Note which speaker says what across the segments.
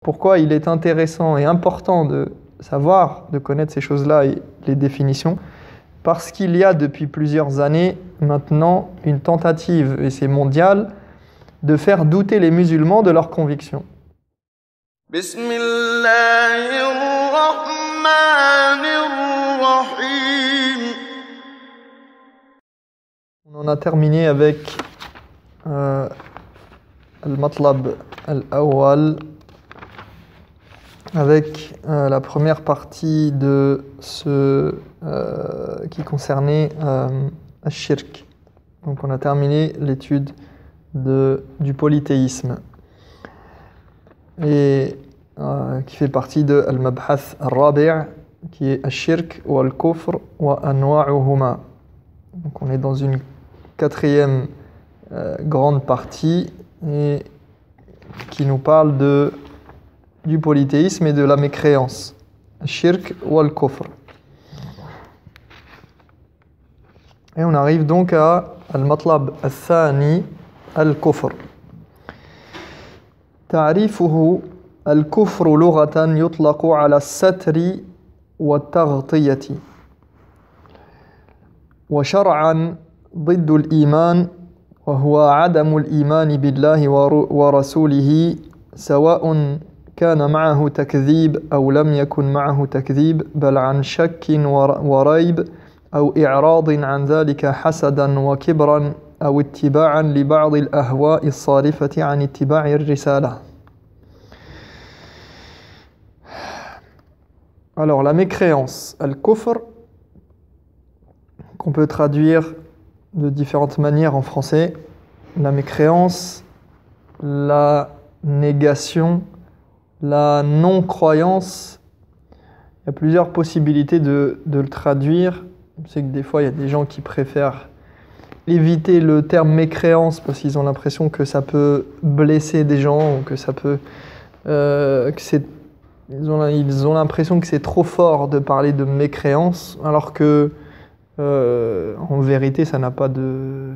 Speaker 1: pourquoi il est intéressant et important de savoir, de connaître ces choses-là et les définitions? Parce qu'il y a depuis plusieurs années maintenant une tentative, et c'est mondial, de faire douter les musulmans de leurs convictions. On en a terminé avec al-matlab al-awwal, avec la première partie de ce qui concernait al-shirk. Donc on a terminé l'étude du polythéisme et qui fait partie de al-mabhath al-rabi' qui est al-shirk wa al-kufr wa anwa'uhuma. Donc on est dans une quatrième grande partie et qui nous parle du polythéisme et de la mécréance. Shirk ou al-kufr. Et on arrive donc à al-matlab al-thani, al-kufr. تعريفه الكفر لغة يطلق على الستر والتغطية وشرعا ضد الإيمان وهو عدم الإيمان بالله ورسوله سواء كان معه تكذيب أو لم يكن معه تكذيب بل عن شك وريب أو إعراض عن ذلك حسدا وكبرا أو اتباعا لبعض الأهواء الصارفة عن اتباع الرسالة. Alors la mécréance, al-kufr, qu'on peut traduire de différentes manières en français, la mécréance, la négation, la non-croyance. Il y a plusieurs possibilités de le traduire. Je sais que des fois, il y a des gens qui préfèrent éviter le terme mécréance parce qu'ils ont l'impression que ça peut blesser des gens ou que ça peut... ils ont l'impression que c'est trop fort de parler de mécréance, alors que en vérité, ça n'a pas de...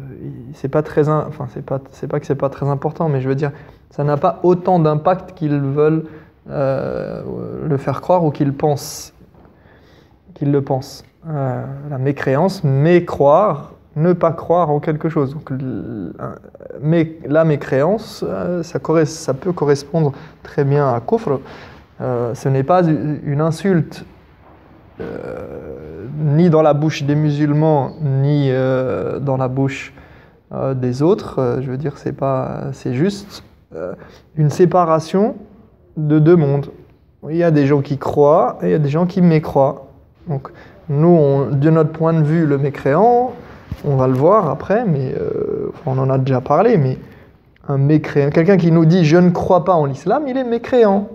Speaker 1: C'est pas très... Enfin, c'est pas que c'est pas très important, mais je veux dire, ça n'a pas autant d'impact qu'ils veulent le faire croire ou qu'ils le pensent. La mécréance, mécroire, ne pas croire en quelque chose. Donc, la mécréance, ça peut correspondre très bien à kufr. Ce n'est pas une insulte ni dans la bouche des musulmans, ni dans la bouche des autres. Je veux dire, c'est juste une séparation de deux mondes. Il y a des gens qui croient et il y a des gens qui mécroient. Donc, nous, de notre point de vue, le mécréant, on va le voir après, mais on en a déjà parlé, mais un mécréant, quelqu'un qui nous dit « je ne crois pas en l'islam », il est mécréant.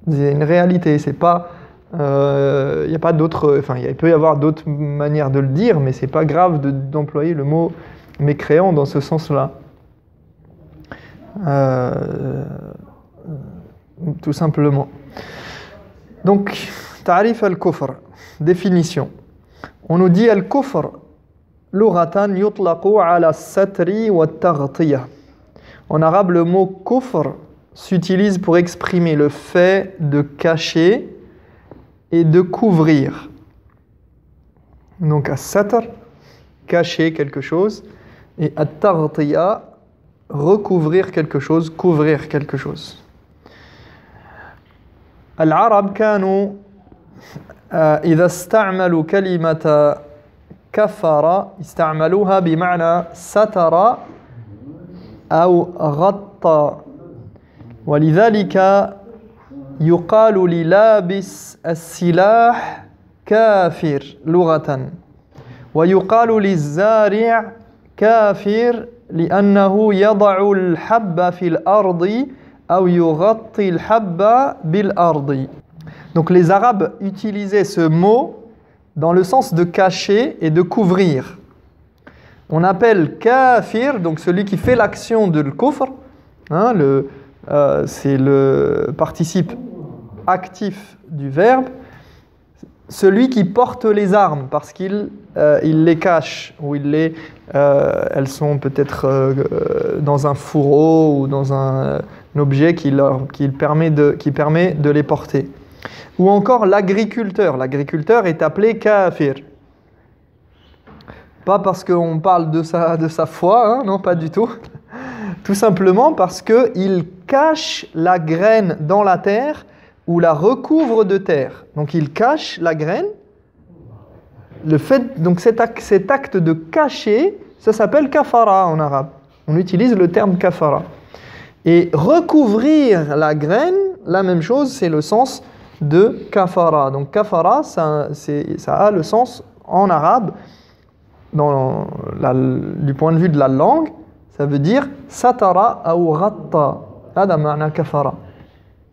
Speaker 1: C'est une réalité, c'est pas... Il y a pas d'autres... Enfin, il peut y avoir d'autres manières de le dire, mais c'est pas grave d'employer le mot mécréant dans ce sens-là. Tout simplement. Donc, ta'rif al-kufr, définition. On nous dit al-kufr, lughatan yutlaqu ala as-satri wa at-taghtiya. En arabe, le mot kufr s'utilise pour exprimer le fait de cacher et de couvrir. Donc, as-satr, cacher quelque chose, et at-taghtiya, recouvrir quelque chose, couvrir quelque chose. العرب كانوا إذا استعملوا كلمة كفر استعملوها بمعنى ستر أو غطى ولذلك يقال للابس السلاح كافر لغة ويقال للزارع كافر لأنه يضع الحب في الأرض أو يغطي الحب بالأرض. Donc les Arabes utilisaient ce mot dans le sens de cacher et de couvrir. On appelle kafir, donc celui qui fait l'action de l'kufr, hein, c'est le participe actif du verbe, celui qui porte les armes parce qu'il il les cache, ou elles sont peut-être dans un fourreau ou dans un objet qui permet de les porter. Ou encore l'agriculteur. L'agriculteur est appelé kafir. Pas parce qu'on parle de sa foi, hein, non, pas du tout. Tout simplement parce qu'il cache la graine dans la terre ou la recouvre de terre. Donc il cache la graine. Donc cet acte de cacher, ça s'appelle kafara en arabe. On utilise le terme kafara. Et recouvrir la graine, la même chose, c'est le sens de kafara. Donc kafara, ça a le sens en arabe, du point de vue de la langue, ça veut dire satara ou ghatta. هذا معنى كفر.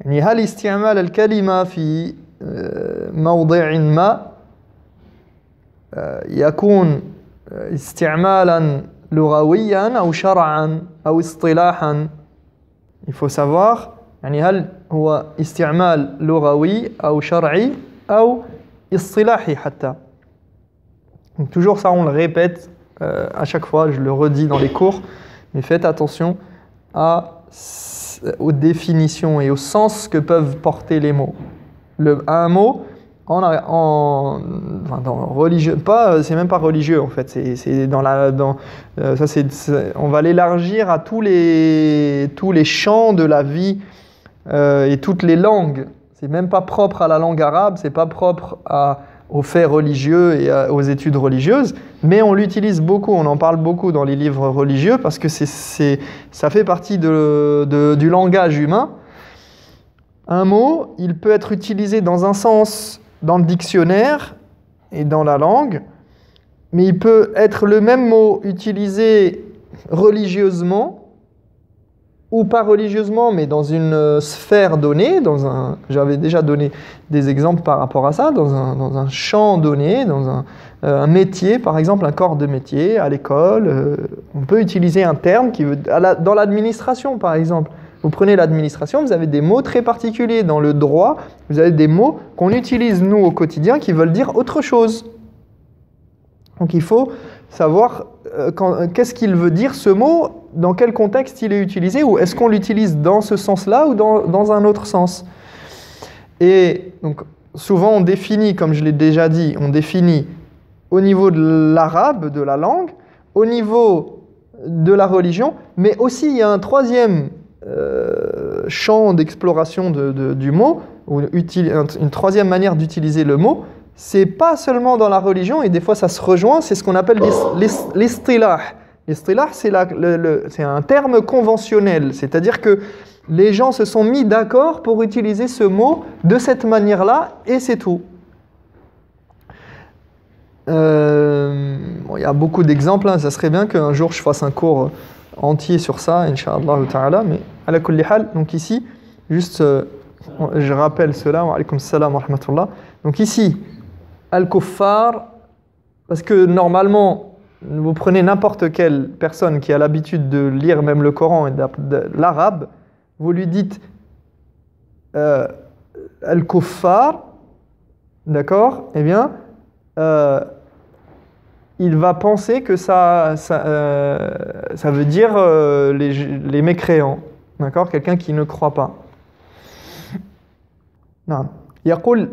Speaker 1: يعني هل استعمال الكلمة في موضع ما يكون استعمالا لغويا أو شرعا أو اصطلاحا. Il faut savoir يعني هل هو استعمال لغوي أو شرعي أو اصطلاحي حتى. Donc toujours ça on le répète à chaque fois, je le redis dans les cours, mais faites attention aux définitions et au sens que peuvent porter les mots. Un mot dans religieux, c'est même pas religieux en fait, on va l'élargir à tous les champs de la vie et toutes les langues. C'est même pas propre à la langue arabe, c'est pas propre aux faits religieux et aux études religieuses, mais on l'utilise beaucoup, on en parle beaucoup dans les livres religieux parce que ça fait partie du langage humain. Un mot, il peut être utilisé dans un sens dans le dictionnaire et dans la langue, mais il peut être le même mot utilisé religieusement ou pas religieusement, mais dans une sphère donnée, j'avais déjà donné des exemples par rapport à ça, dans un champ donné, dans un métier, par exemple, un corps de métier, à l'école, on peut utiliser un terme dans l'administration, par exemple. Vous prenez l'administration, vous avez des mots très particuliers. Dans le droit, vous avez des mots qu'on utilise, nous, au quotidien, qui veulent dire autre chose. Donc il faut savoir qu'est-ce qu'il veut dire ce mot, dans quel contexte il est utilisé, ou est-ce qu'on l'utilise dans ce sens-là ou dans un autre sens. Et donc souvent on définit, comme je l'ai déjà dit, on définit au niveau de l'arabe, de la langue, au niveau de la religion, mais aussi il y a un troisième champ d'exploration du mot, ou une troisième manière d'utiliser le mot. C'est pas seulement dans la religion, et des fois ça se rejoint, c'est ce qu'on appelle l'istilah. L'istilah, c'est un terme conventionnel, c'est-à-dire que les gens se sont mis d'accord pour utiliser ce mot de cette manière-là, et c'est tout. Il y a beaucoup d'exemples, hein. Ça serait bien qu'un jour je fasse un cours entier sur ça, Inch'Allah ta'ala, mais ala kulli hal, donc ici, juste, je rappelle cela, wa alaykum salam wa rahmatullah. Donc ici, al-kuffar, parce que normalement, vous prenez n'importe quelle personne qui a l'habitude de lire même le Coran et de l'arabe, vous lui dites al-kuffar, d'accord? Eh bien, il va penser que ça veut dire les mécréants, d'accord? Quelqu'un qui ne croit pas. Non. يقول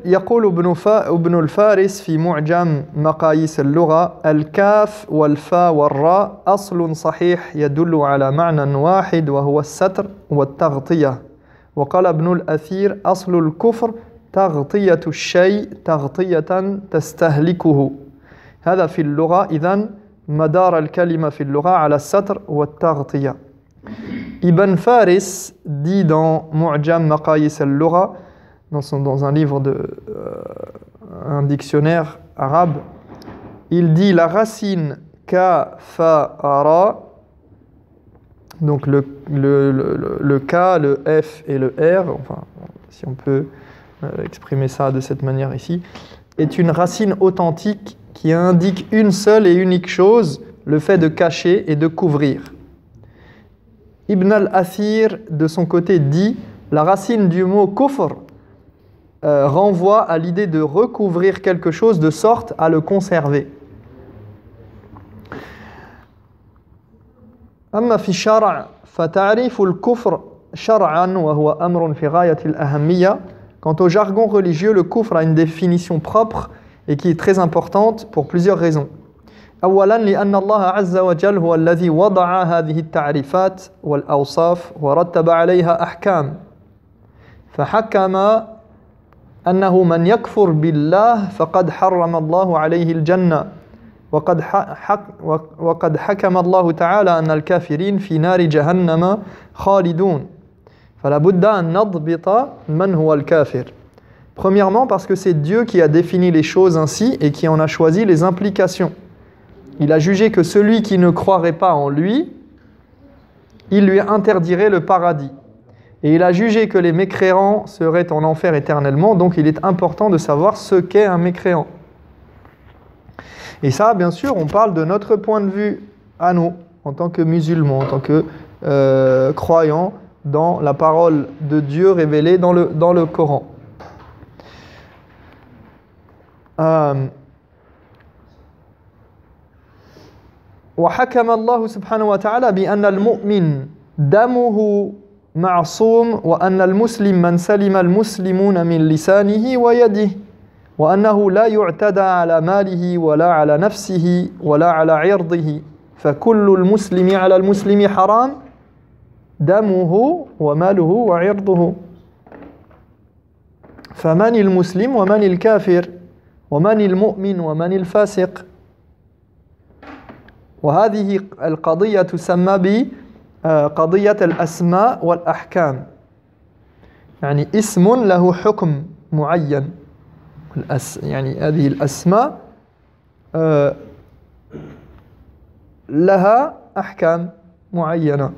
Speaker 1: ابن الفارس في معجم مقاييس اللغة الكاف والفاء والراء أصل صحيح يدل على معنى واحد وهو الستر والتغطية. وقال ابن الأثير أصل الكفر تغطية الشيء تغطية تستهلكه. هذا في اللغة إذن مدار الكلمة في اللغة على الستر والتغطية. Ibn Faris dit dans Mu'jam Maqayis al-Lugha, dans un livre un dictionnaire arabe, il dit la racine ka, fa, ra, donc le K, le F et le R, enfin, si on peut exprimer ça de cette manière ici, est une racine authentique qui indique une seule et unique chose, le fait de cacher et de couvrir. Ibn al-Athir, de son côté, dit la racine du mot kufr renvoie à l'idée de recouvrir quelque chose de sorte à le conserver. أما في الشرع فتعريف الكفر شرعا وهو أمر في غاية الأهمية. Quant au jargon religieux, le kufr a une définition propre et qui est très importante pour plusieurs raisons. أولا لأن الله عز وجل هو الذي وضع هذه التعريفات والأوصاف ورتب عليها أحكام. فحكم أنه من يكفر بالله فقد حرم الله عليه الجنة وقد حكم الله تعالى أن الكافرين في نار جهنم خالدون فلا بد أن نضبط من هو الكافر. Premièrement parce que c'est Dieu qui a défini les choses ainsi et qui en a choisi les implications. Il a jugé que celui qui ne croirait pas en lui, il lui interdirait le paradis. Et il a jugé que les mécréants seraient en enfer éternellement, donc il est important de savoir ce qu'est un mécréant. Et ça, bien sûr, on parle de notre point de vue à nous, en tant que musulmans, en tant que croyants dans la parole de Dieu révélée dans le Coran. وحكم الله سبحانه وتعالى بأن المؤمن دمه معصوم وأن المسلم من سلم المسلمون من لسانه ويده وأنه لا يعتدى على ماله ولا على نفسه ولا على عرضه فكل المسلم على المسلم حرام دمه وماله وعرضه فمن المسلم ومن الكافر ومن المؤمن ومن الفاسق. وهذه القضية تسمى بقضية الأسماء والأحكام يعني اسم له حكم معين يعني هذه الأسماء لها أحكام معينة.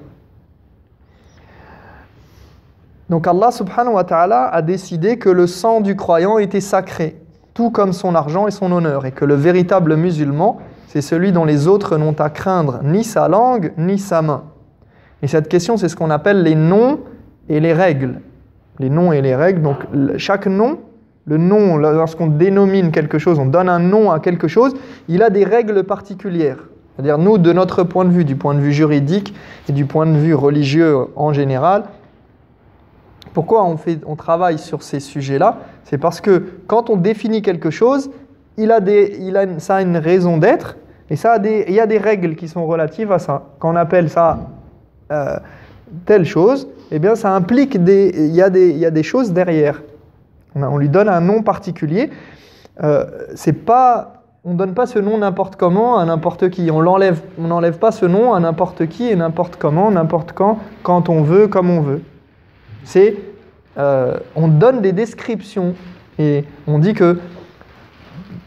Speaker 1: Donc Allah subhanahu wa ta'ala a décidé que le sang du croyant était sacré, tout comme son argent et son honneur, et que le véritable musulman, c'est celui dont les autres n'ont à craindre ni sa langue ni sa main. Et cette question, c'est ce qu'on appelle les noms et les règles. Les noms et les règles, donc chaque nom, le nom, lorsqu'on dénomine quelque chose, on donne un nom à quelque chose, il a des règles particulières. C'est-à-dire, nous, de notre point de vue, du point de vue juridique et du point de vue religieux en général, pourquoi on travaille sur ces sujets-là? C'est parce que quand on définit quelque chose, ça a une raison d'être, et il y a des règles qui sont relatives à ça. Quand on appelle ça telle chose, eh bien ça implique il y a des choses derrière. On lui donne un nom particulier. On ne donne pas ce nom n'importe comment à n'importe qui. On n'enlève pas ce nom à n'importe qui et n'importe comment, n'importe quand on veut, comme on veut. On donne des descriptions et on dit que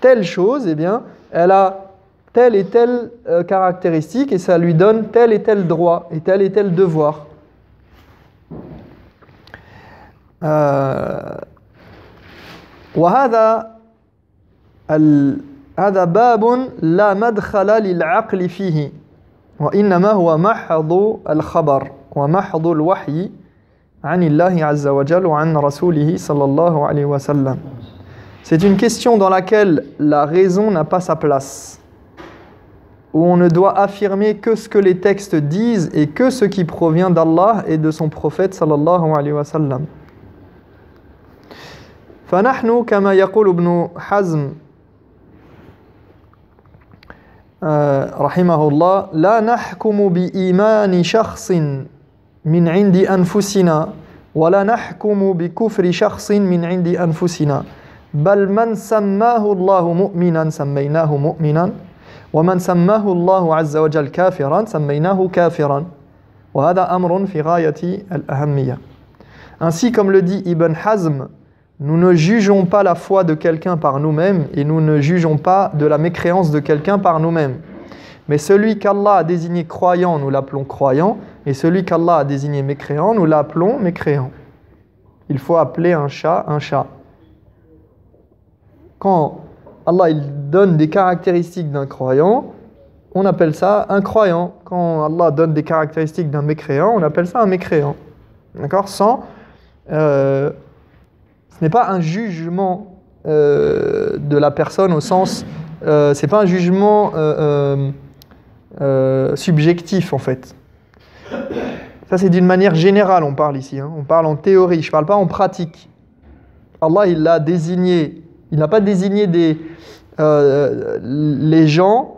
Speaker 1: telle chose, eh bien, elle a telle et telle caractéristique et ça lui donne tel et tel droit et tel devoir. هذا باب لا مدخل للعقل فيه وإنما هو محض الخبر ومحض الوحي عن الله عز وجل وعن رسوله صلى الله عليه وسلم. C'est une question dans laquelle la raison n'a pas sa place, où on ne doit affirmer que ce que les textes disent et que ce qui provient d'Allah et de son prophète sallallahu alayhi wa sallam. فنحن كما يقول ابن حزم رحمه الله لا نحكم بإيمان شخص من عند أنفسنا ولا نحكم بكفر شخص من عند أنفسنا بل من سماه الله مؤمنا سميناه مؤمنا ومن سماه الله عز وجل كافرا سميناه كافرا وهذا أمر في غاية الأهمية. Ainsi comme le dit Ibn Hazm, nous ne jugeons pas la foi de quelqu'un par nous-mêmes et nous ne jugeons pas de la mécréance de quelqu'un par nous-mêmes. Mais celui qu'Allah a désigné croyant, nous l'appelons croyant, et celui qu'Allah a désigné mécréant, nous l'appelons mécréant. Il faut appeler un chat un chat. Quand Allah il donne des caractéristiques d'un croyant, on appelle ça un croyant. Quand Allah donne des caractéristiques d'un mécréant, on appelle ça un mécréant. D'accord? Ce n'est pas un jugement de la personne au sens... c'est pas un jugement subjectif en fait. Ça, c'est d'une manière générale, on parle ici. On parle en théorie, je ne parle pas en pratique. Allah, il l'a désigné, il n'a pas désigné les gens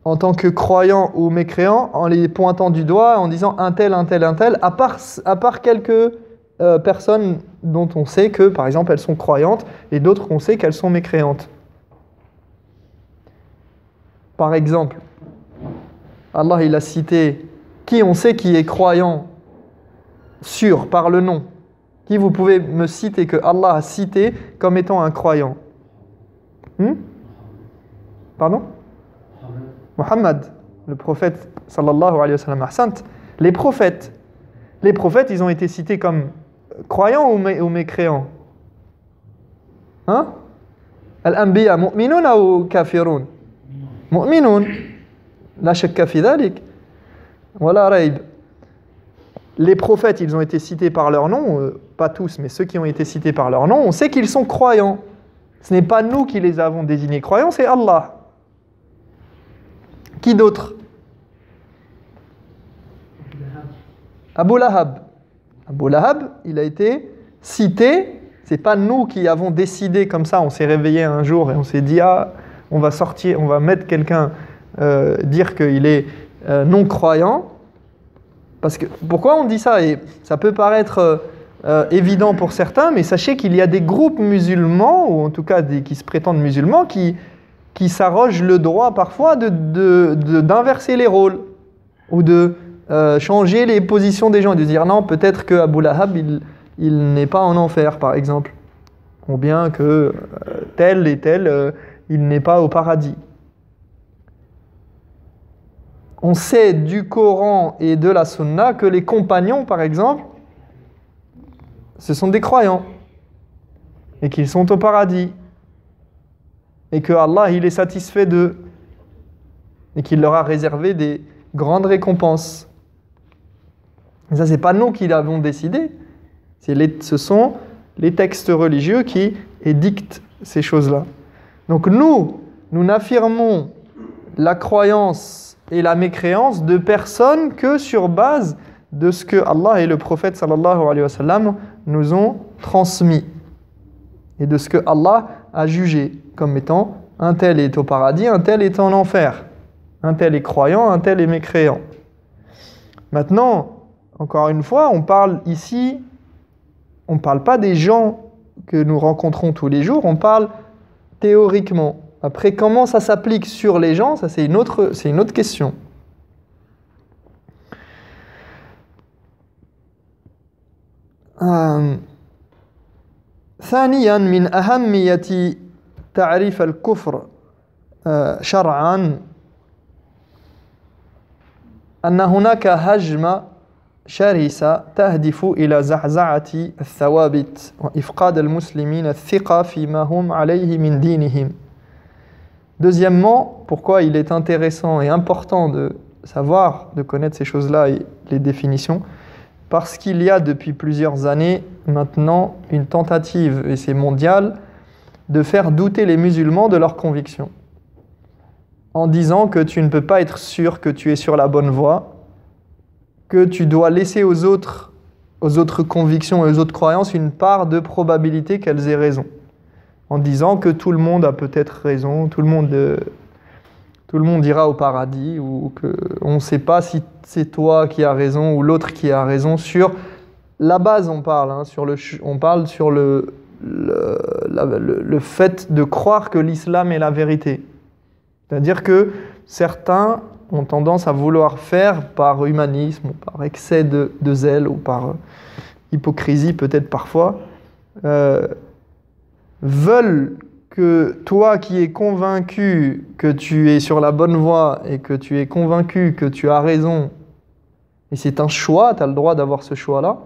Speaker 1: en tant que croyants ou mécréants en les pointant du doigt, en disant un tel, un tel, un tel, à part quelques personnes dont on sait que, par exemple, elles sont croyantes et d'autres qu'on sait qu'elles sont mécréantes. Par exemple, Allah, il a cité qui on sait qui est croyant sûr par le nom. Qui vous pouvez me citer que Allah a cité comme étant un croyant? Pardon? Muhammad, le prophète sallallahu alayhi wa sallam. Ahsant. Les prophètes, ils ont été cités comme croyants ou mécréants? Hein? Al-anbiya mu'minun ou kafirun? Mu'minun. La shakka fi dhalik. Wala rayb. Les prophètes, ils ont été cités par leur nom, pas tous, mais ceux qui ont été cités par leur nom, on sait qu'ils sont croyants. Ce n'est pas nous qui les avons désignés croyants, c'est Allah. Qui d'autre? Abu Lahab. Abu Lahab, il a été cité, c'est pas nous qui avons décidé comme ça, on s'est réveillé un jour et on s'est dit, ah, on va sortir, on va mettre quelqu'un, dire qu'il est non-croyant. Parce que, pourquoi on dit ça? Et ça peut paraître évident pour certains, mais sachez qu'il y a des groupes musulmans, ou en tout cas qui se prétendent musulmans, qui s'arrogent le droit parfois d'inverser les rôles, ou de changer les positions des gens, de dire non, peut-être que Abu Lahab, il n'est pas en enfer, par exemple, ou bien que tel et tel, il n'est pas au paradis. On sait du Coran et de la Sunna que les compagnons, par exemple, ce sont des croyants et qu'ils sont au paradis et que Allah, il est satisfait d'eux et qu'il leur a réservé des grandes récompenses. Et ça, c'est pas nous qui l'avons décidé. Ce sont les textes religieux qui édictent ces choses-là. Donc nous n'affirmons la croyance et la mécréance de personnes que sur base de ce que Allah et le prophète sallallahu alayhi wa sallam nous ont transmis et de ce que Allah a jugé comme étant un tel est au paradis, un tel est en enfer, un tel est croyant, un tel est mécréant. Maintenant, encore une fois, on parle ici, on ne parle pas des gens que nous rencontrons tous les jours, on parle théoriquement. Après, comment ça s'applique sur les gens, ça c'est une autre question. ثانيا من أهمية تعريف الكفر شرعا أن هناك هجمة شرسة تهدف إلى زعزعة الثوابت وإفقاد المسلمين الثقة فيما هم عليه من دينهم. Deuxièmement, pourquoi il est intéressant et important de savoir, de connaître ces choses-là et les définitions, parce qu'il y a depuis plusieurs années maintenant une tentative, et c'est mondial, de faire douter les musulmans de leurs convictions. En disant que tu ne peux pas être sûr que tu es sur la bonne voie, que tu dois laisser aux autres convictions et aux autres croyances une part de probabilité qu'elles aient raison. En disant que tout le monde a peut-être raison, tout le monde ira au paradis, ou qu'on ne sait pas si c'est toi qui as raison ou l'autre qui a raison. Sur la base, on parle, on parle sur le fait de croire que l'islam est la vérité. C'est-à-dire que certains ont tendance à vouloir faire par humanisme, ou par excès de zèle, ou par hypocrisie peut-être parfois, veulent que toi qui es convaincu que tu es sur la bonne voie et que tu es convaincu que tu as raison, et c'est un choix, tu as le droit d'avoir ce choix-là,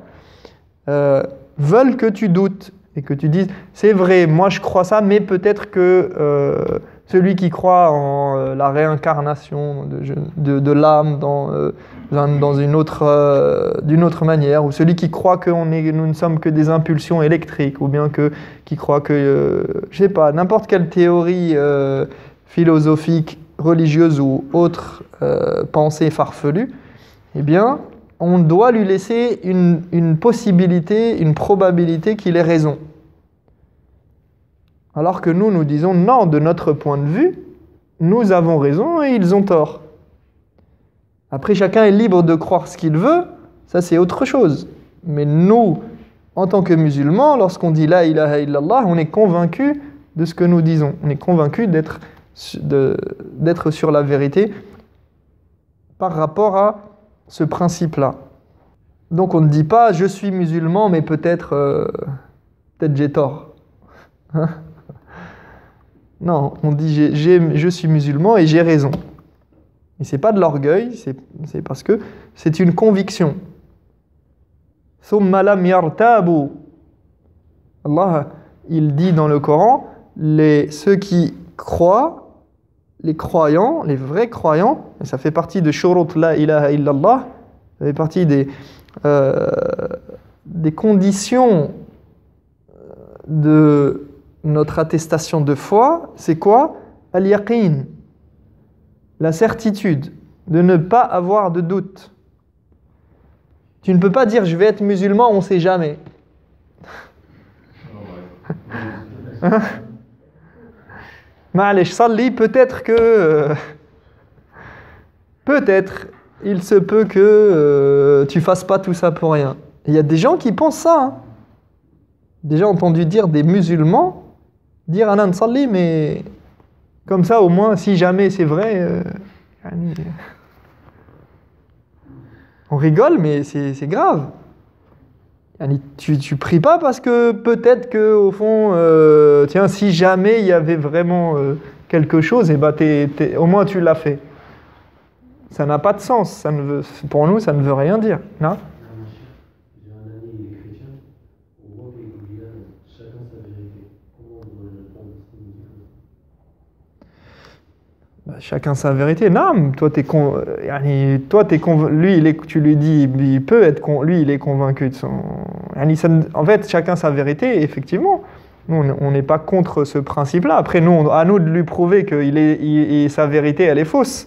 Speaker 1: veulent que tu doutes et que tu dises c'est vrai, moi je crois ça, mais peut-être que celui qui croit en la réincarnation de l'âme d'une autre manière, ou celui qui croit que nous ne sommes que des impulsions électriques, ou bien qui croit que, je sais pas, n'importe quelle théorie philosophique, religieuse ou autre pensée farfelue, eh bien, on doit lui laisser une possibilité, une probabilité qu'il ait raison. Alors que nous disons non, de notre point de vue, nous avons raison et ils ont tort. Après, chacun est libre de croire ce qu'il veut, ça c'est autre chose. Mais nous, en tant que musulmans, lorsqu'on dit la ilaha illallah, on est convaincu de ce que nous disons. On est convaincu d'être sur la vérité par rapport à ce principe-là. Donc on ne dit pas je suis musulman, mais peut-être j'ai tort. Hein? Non, on dit je suis musulman et j'ai raison. Et c'est pas de l'orgueil, c'est parce que c'est une conviction. Thumma lam yartabu. Allah, il dit dans le Coran, ceux qui croient, les croyants, les vrais croyants, et ça fait partie de shurut la ilaha illallah, ça fait partie des conditions de notre attestation de foi, c'est quoi? Al-yaqin, la certitude, de ne pas avoir de doute. Tu ne peux pas dire je vais être musulman, on ne sait jamais. Ma'alesh salli, peut-être que peut-être il se peut que tu fasses pas tout ça pour rien. Il y a des gens qui pensent ça. Hein. Déjà entendu dire des musulmans dire Anan salli, mais comme ça au moins si jamais c'est vrai, on rigole mais c'est grave. Tu pries pas parce que peut-être que au fond, tiens, si jamais il y avait vraiment quelque chose, et au moins tu l'as fait. Ça n'a pas de sens. Pour nous, ça ne veut rien dire. Non ?
Speaker 2: J'ai un ami, il est chrétien, on voit qu'il dit chacun sa vérité. Comment on doit répondre à ce qu'il dit?
Speaker 1: Chacun sa vérité. Non, toi, lui, tu lui dis, il peut être, lui, il est convaincu de son. En fait, chacun sa vérité, effectivement. Nous, on n'est pas contre ce principe-là. Après, à nous de lui prouver que sa vérité, elle est fausse.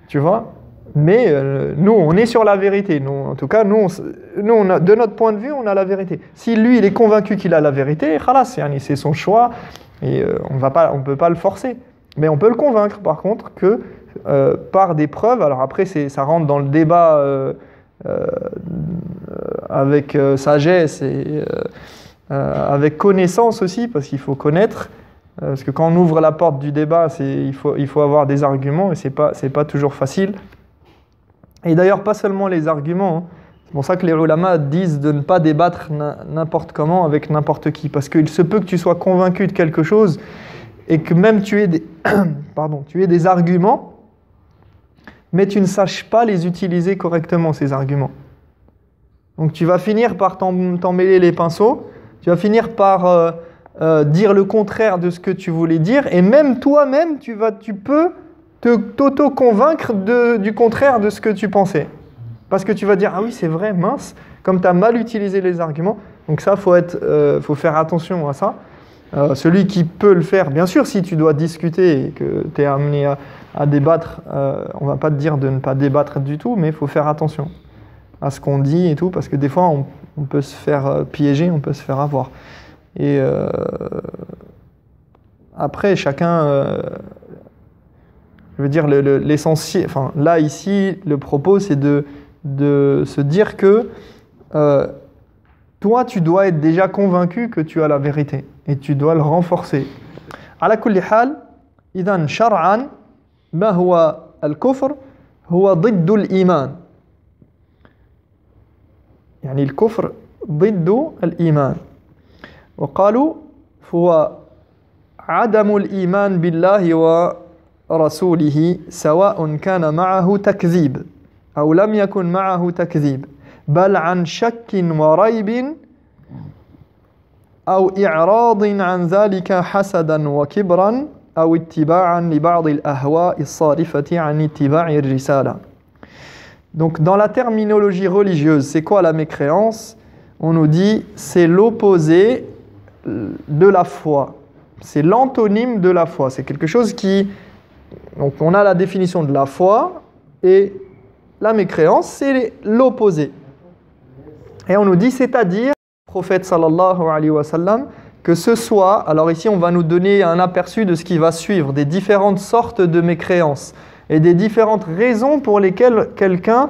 Speaker 1: Tu vois? Mais nous, on est sur la vérité. Nous, en tout cas, de notre point de vue, on a la vérité. Si lui, il est convaincu qu'il a la vérité, khalas, c'est son choix et on ne peut pas le forcer. Mais on peut le convaincre, par contre, que par des preuves, alors après, ça rentre dans le débat avec sagesse et avec connaissance aussi, parce qu'il faut connaître. Parce que quand on ouvre la porte du débat, il faut avoir des arguments et c'est pas toujours facile. Et d'ailleurs, pas seulement les arguments. Hein. C'est pour ça que les ulama disent de ne pas débattre n'importe comment avec n'importe qui. Parce qu'il se peut que tu sois convaincu de quelque chose et que même tu aies des arguments, mais tu ne saches pas les utiliser correctement, ces arguments. Donc tu vas finir par t'en mêler les pinceaux, tu vas finir par dire le contraire de ce que tu voulais dire, et même toi-même, tu peux t'auto-convaincre du contraire de ce que tu pensais. Parce que tu vas dire, ah oui, c'est vrai, mince, comme tu as mal utilisé les arguments. Donc ça, faut faire attention à ça. Celui qui peut le faire, bien sûr, si tu dois discuter et que tu es amené à débattre, on ne va pas te dire de ne pas débattre du tout, mais il faut faire attention à ce qu'on dit et tout, parce que des fois, on peut se faire piéger, on peut se faire avoir. Et après, chacun, je veux dire, l'essentiel, enfin là, ici, le propos, c'est de se dire que toi, tu dois être déjà convaincu que tu as la vérité et tu dois le renforcer. Ala kulli hal, idhan shar'an, ma huwa al-kufr, huwa ضد الإيمان. يعني الكفر ضد الإيمان. وقالوا هو عدم الإيمان بالله ورسوله سواء كان معه تكذيب أو لم يكن معه تكذيب بل عن شك وريب أو إعراض عن ذلك حسدا وكبرا أو اتباعا لبعض الأهواء الصارفة عن اتباع الرسالة. Donc dans la terminologie religieuse, c'est quoi la mécréance? On nous dit c'est l'opposé de la foi. C'est l'antonyme de la foi. C'est quelque chose qui... Donc on a la définition de la foi et la mécréance, c'est l'opposé. Et on nous dit, c'est-à-dire, le prophète sallallahu alayhi wa sallam, que ce soit, alors ici on va nous donner un aperçu de ce qui va suivre, des différentes sortes de mécréances et des différentes raisons pour lesquelles quelqu'un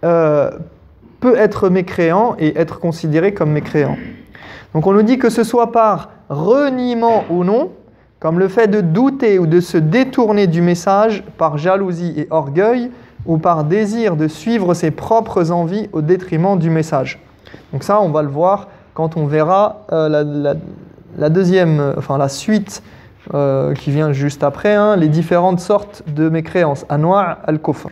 Speaker 1: peut être mécréant et être considéré comme mécréant. Donc on nous dit que ce soit par reniement ou non, comme le fait de douter ou de se détourner du message par jalousie et orgueil, ou par désir de suivre ses propres envies au détriment du message. Donc ça, on va le voir quand on verra la deuxième, enfin la suite qui vient juste après, hein, les différentes sortes de mécréances, anwa' al-kufr.